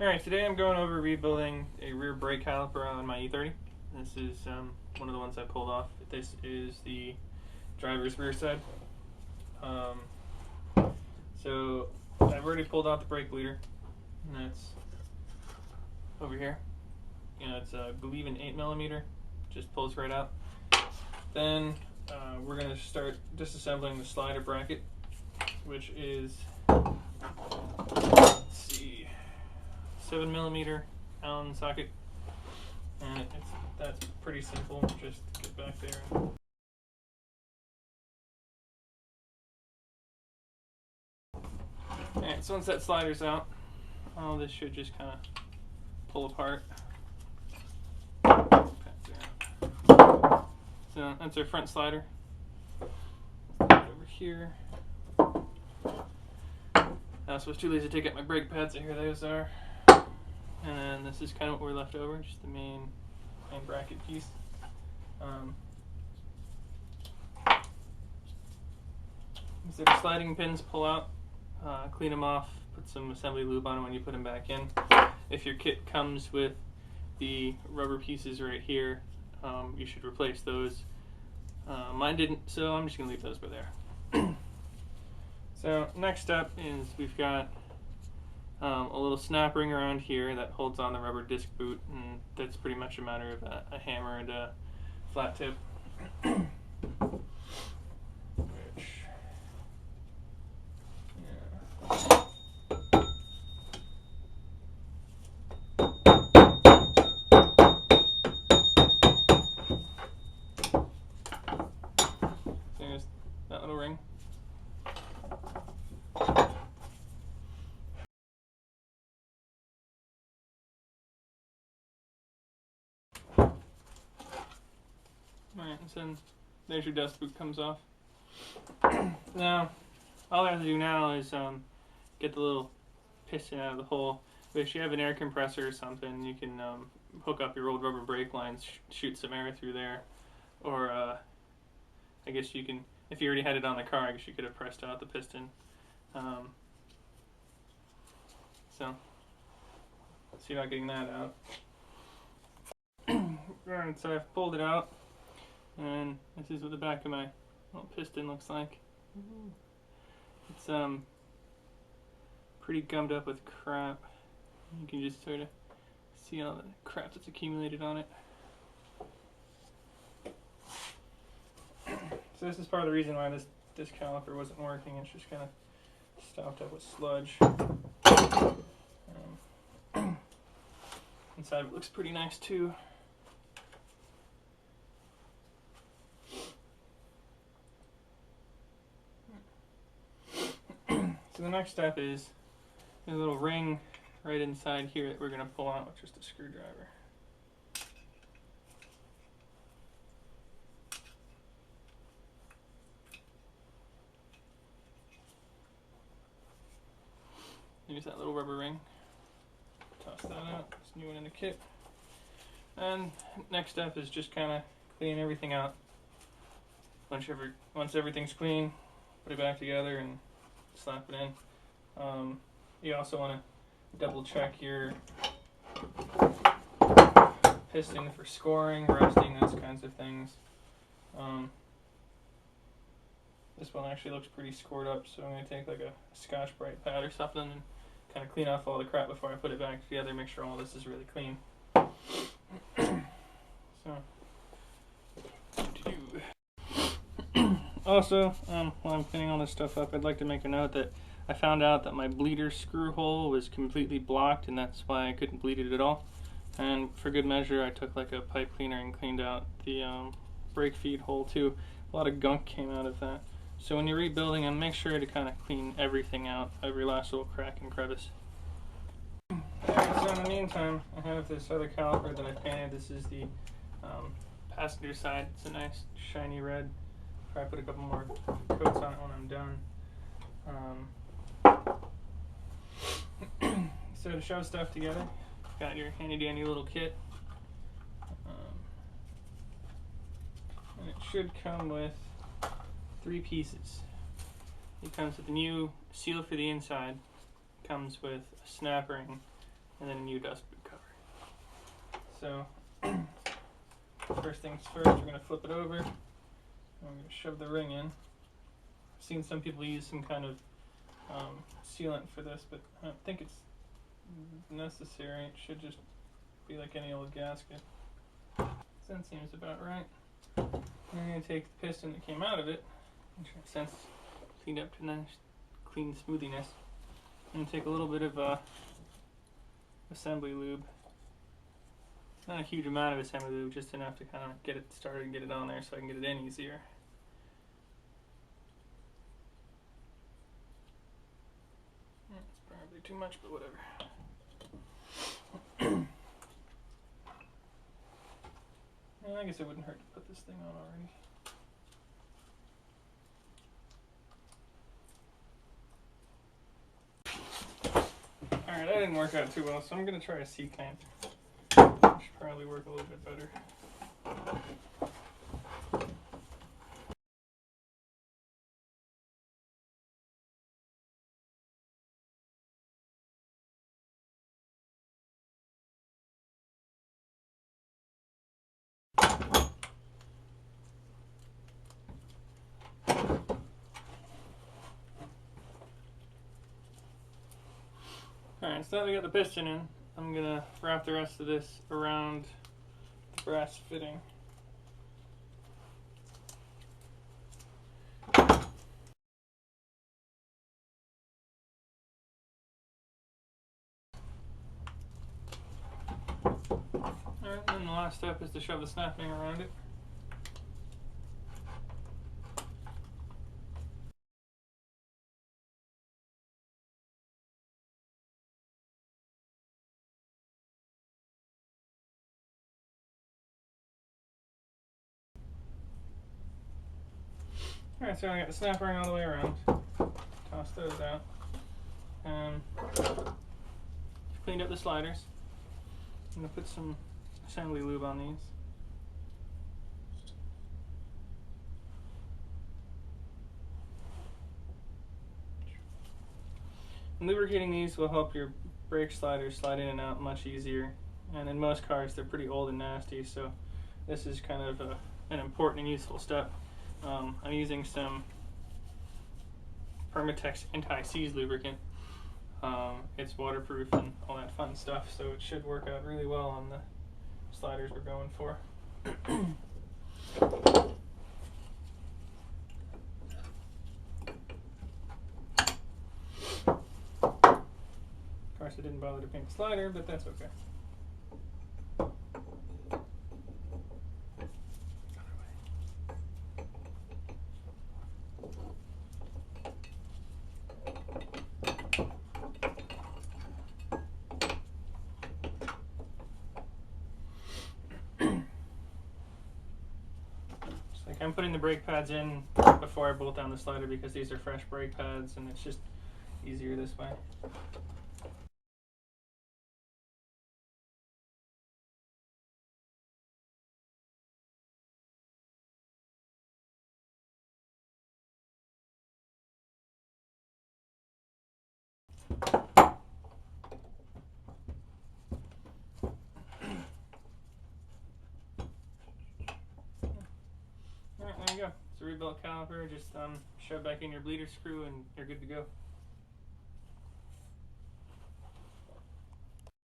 Alright, today I'm going over rebuilding a rear brake caliper on my E30. This is one of the ones I pulled off. This is the driver's rear side. So I've already pulled out the brake leader, and that's over here. It's I believe an 8mm, just pulls right out. Then we're going to start disassembling the slider bracket, which is, let's see, 7mm Allen socket, and that's pretty simple. Just get back there. Alright, so once that slider's out, all this should just kind of pull apart. So that's our front slider. Over here. I was too lazy to take out my brake pads, so here those are. And then this is kind of what we're left over, just the main bracket piece. So the sliding pins pull out, clean them off, put some assembly lube on them when you put them back in. If your kit comes with the rubber pieces right here, you should replace those. Mine didn't, so I'm just going to leave those by there. So next step is we've got a little snap ring around here that holds on the rubber disc boot, and that's pretty much a matter of a hammer and a flat tip. There's that little ring. Alright, so there's your dust boot comes off. Now, all I have to do now is get the little piston out of the hole. But if you have an air compressor or something, you can hook up your old rubber brake lines, shoot some air through there. Or I guess you can, if you already had it on the car, I guess you could have pressed out the piston. So, see about getting that out. Alright, so I've pulled it out, and this is what the back of my little piston looks like. It's pretty gummed up with crap. You can just sort of see all the crap that's accumulated on it. So this is part of the reason why this caliper wasn't working. It's just kind of stopped up with sludge. Inside it looks pretty nice too. So the next step is a little ring right inside here that we're going to pull out with just a screwdriver. Use that little rubber ring. Toss that out. This new one in the kit. And next step is just kind of clean everything out. Once everything's clean, put it back together and slap it in. You also want to double check your piston for scoring, rusting, those kinds of things. This one actually looks pretty scored up, so I'm going to take like a Scotch-Brite pad or something and kind of clean off all the crap before I put it back together, make sure all this is really clean. Also, while I'm cleaning all this stuff up, I'd like to make a note that I found out that my bleeder screw hole was completely blocked, and that's why I couldn't bleed it at all. And for good measure, I took like a pipe cleaner and cleaned out the brake feed hole too. A lot of gunk came out of that. So when you're rebuilding them, make sure to kind of clean everything out, every last little crack and crevice. Alright, so in the meantime, I have this other caliper that I painted. This is the passenger side. It's a nice shiny red. Probably put a couple more coats on it when I'm done. So to show stuff together, got your handy dandy little kit. And it should come with 3 pieces. It comes with a new seal for the inside, comes with a snap ring, and then a new dust boot cover. So first things first, we're going to flip it over. And we're going to shove the ring in. I've seen some people use some kind of sealant for this, but I don't think it's necessary. It should just be like any old gasket. That seems about right. I'm going to take the piston that came out of it, which in a sense cleaned up to nice clean smoothiness, and take a little bit of assembly lube. Not a huge amount of assembly lube, just enough to kind of get it started and get it on there so I can get it in easier. That's probably too much, but whatever. Well, I guess it wouldn't hurt to put this thing on already. Alright, that didn't work out too well, so I'm going to try a C-clamp. Should probably work a little bit better. Alright, so now we got the piston in, I'm going to wrap the rest of this around the brass fitting. Alright, and the last step is to shove the snapping around it. Alright, so I got the snap ring all the way around. Toss those out. Cleaned up the sliders. I'm going to put some assembly lube on these. And lubricating these will help your brake sliders slide in and out much easier. And in most cars, they're pretty old and nasty, so this is kind of an important and useful step. I'm using some Permatex anti-seize lubricant. It's waterproof and all that fun stuff, so it should work out really well on the sliders we're going for. Of course, I didn't bother to paint the slider, but that's okay. I'm putting the brake pads in before I bolt down the slider because these are fresh brake pads and it's just easier this way. Alright, there you go. It's a rebuilt caliper. Just shove back in your bleeder screw and you're good to go.